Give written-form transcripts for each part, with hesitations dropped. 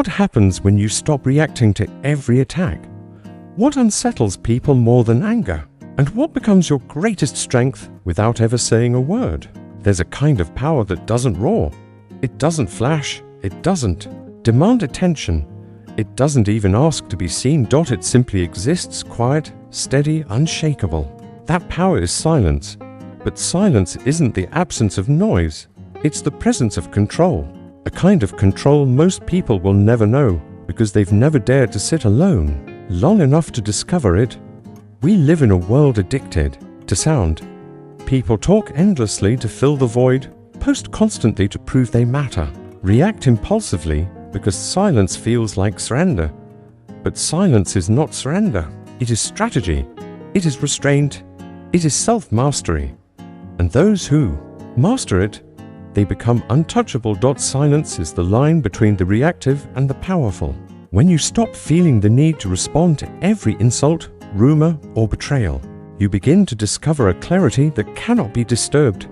What happens when you stop reacting to every attack? What unsettles people more than anger? And what becomes your greatest strength without ever saying a word? There's a kind of power that doesn't roar. It doesn't flash. It doesn't demand attention. It doesn't even ask to be seen. It simply exists, quiet, steady, unshakable. That power is silence. But silence isn't the absence of noise. It's the presence of control. A kind of control most people will never know because they've never dared to sit alone long enough to discover it. We live in a world addicted to sound. People talk endlessly to fill the void, post constantly to prove they matter, react impulsively because silence feels like surrender. But silence is not surrender. It is strategy. It is restraint. It is self-mastery. And those who master it, they become untouchable. Silence is the line between the reactive and the powerful. When you stop feeling the need to respond to every insult, rumor, or betrayal, you begin to discover a clarity that cannot be disturbed,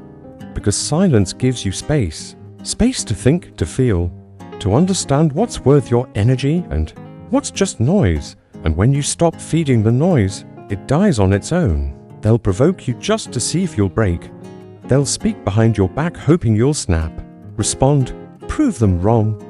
because silence gives you space. Space to think, to feel, to understand what's worth your energy and what's just noise. And when you stop feeding the noise, it dies on its own. They'll provoke you just to see if you'll break. They'll speak behind your back hoping you'll snap, respond, prove them wrong.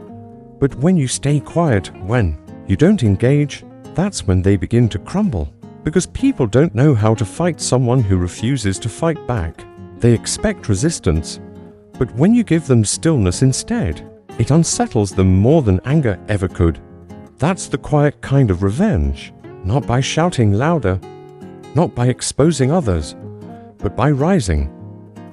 But when you stay quiet, when you don't engage, that's when they begin to crumble. Because people don't know how to fight someone who refuses to fight back. They expect resistance. But when you give them stillness instead, it unsettles them more than anger ever could. That's the quiet kind of revenge. Not by shouting louder, not by exposing others, but by rising,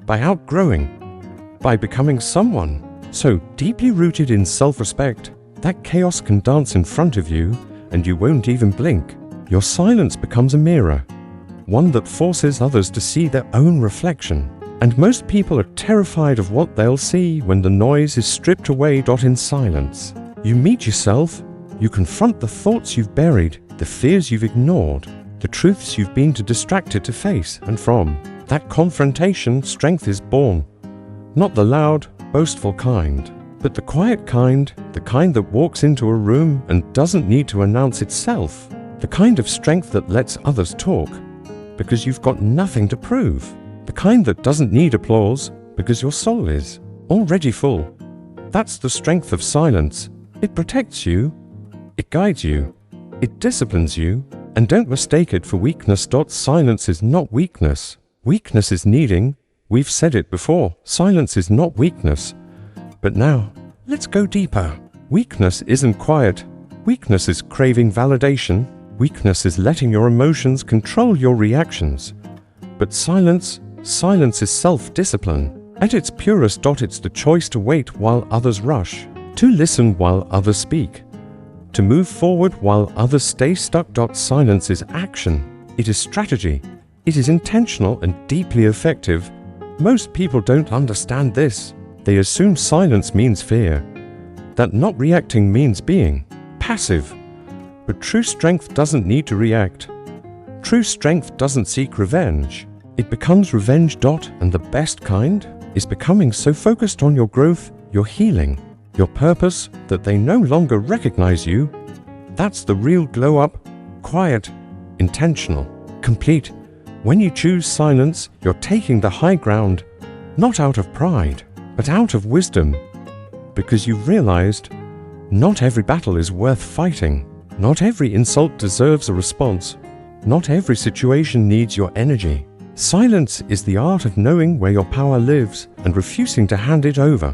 by outgrowing, by becoming someone so deeply rooted in self-respect that chaos can dance in front of you and you won't even blink. Your silence becomes a mirror, one that forces others to see their own reflection. And most people are terrified of what they'll see when the noise is stripped away. In silence, you meet yourself, you confront the thoughts you've buried, the fears you've ignored, the truths you've been too distracted to face, and from that confrontation, strength is born. Not the loud, boastful kind, but the quiet kind, the kind that walks into a room and doesn't need to announce itself, the kind of strength that lets others talk, because you've got nothing to prove, the kind that doesn't need applause, because your soul is already full. That's the strength of silence. It protects you, it guides you, it disciplines you, and don't mistake it for weakness. Silence is not weakness. Weakness is needing. We've said it before. Silence is not weakness. But now, let's go deeper. Weakness isn't quiet. Weakness is craving validation. Weakness is letting your emotions control your reactions. But silence is self-discipline. At its purest. It's the choice to wait while others rush, to listen while others speak, to move forward while others stay stuck. Silence is action. It is strategy. It is intentional and deeply effective. Most people don't understand this. They assume silence means fear, that not reacting means being passive. But true strength doesn't need to react. True strength doesn't seek revenge. It becomes revenge. And the best kind is becoming so focused on your growth, your healing, your purpose, that they no longer recognize you. That's the real glow up. Quiet, intentional, complete. When you choose silence, you're taking the high ground, not out of pride, but out of wisdom. Because you've realized not every battle is worth fighting. Not every insult deserves a response. Not every situation needs your energy. Silence is the art of knowing where your power lives and refusing to hand it over.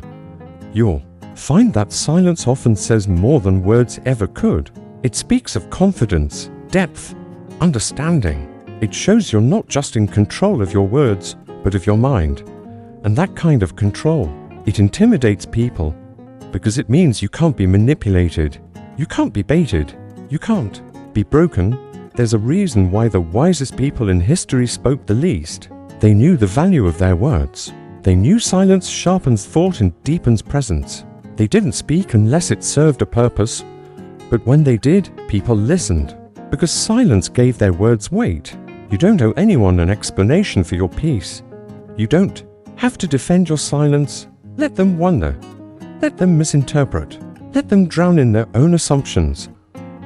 You'll find that silence often says more than words ever could. It speaks of confidence, depth, understanding. It shows you're not just in control of your words, but of your mind. And that kind of control, it intimidates people, because it means you can't be manipulated, you can't be baited, you can't be broken. There's a reason why the wisest people in history spoke the least. They knew the value of their words. They knew silence sharpens thought and deepens presence. They didn't speak unless it served a purpose, but when they did, people listened, because silence gave their words weight. You don't owe anyone an explanation for your peace. You don't have to defend your silence. Let them wonder. Let them misinterpret. Let them drown in their own assumptions,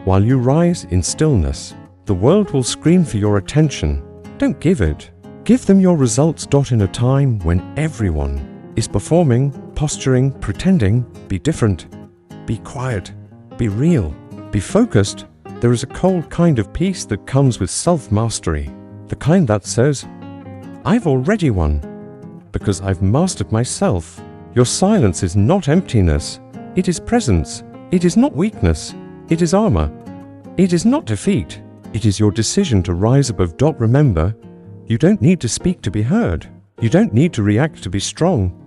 while you rise in stillness. The world will scream for your attention. Don't give it. Give them your results. In a time when everyone is performing, posturing, pretending, be different, be quiet, be real, be focused. There is a cold kind of peace that comes with self-mastery, the kind that says, I've already won, because I've mastered myself. Your silence is not emptiness, it is presence. It is not weakness, it is armor. It is not defeat, it is your decision to rise above. Remember, you don't need to speak to be heard. You don't need to react to be strong.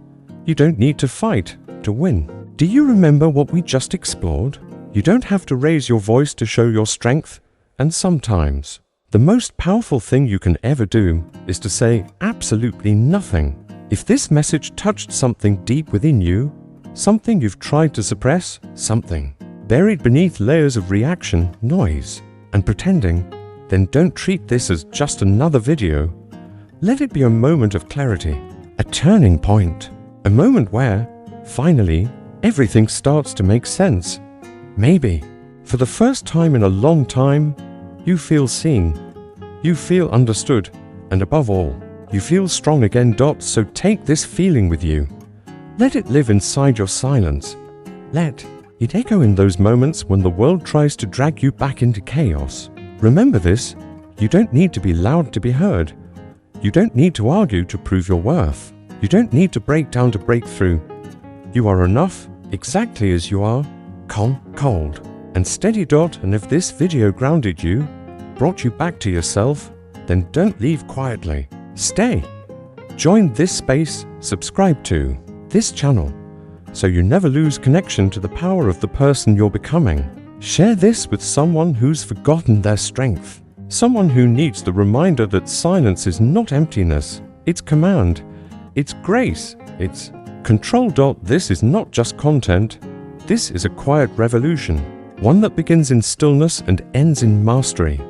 You don't need to fight to win. Do you remember what we just explored? You don't have to raise your voice to show your strength, and sometimes the most powerful thing you can ever do is to say absolutely nothing. If this message touched something deep within you, something you've tried to suppress, something buried beneath layers of reaction, noise, and pretending, then don't treat this as just another video. Let it be a moment of clarity, a turning point, a moment where, finally, everything starts to make sense. Maybe, for the first time in a long time, you feel seen, you feel understood, and above all, you feel strong again. So take this feeling with you. Let it live inside your silence. Let it echo in those moments when the world tries to drag you back into chaos. Remember this, you don't need to be loud to be heard. You don't need to argue to prove your worth. You don't need to break down to break through. You are enough exactly as you are, calm, cold, and steady. And if this video grounded you, brought you back to yourself, then don't leave quietly. Stay. Join this space, subscribe to this channel, so you never lose connection to the power of the person you're becoming. Share this with someone who's forgotten their strength, someone who needs the reminder that silence is not emptiness, it's command, it's grace, it's control. This is not just content, this is a quiet revolution, one that begins in stillness and ends in mastery.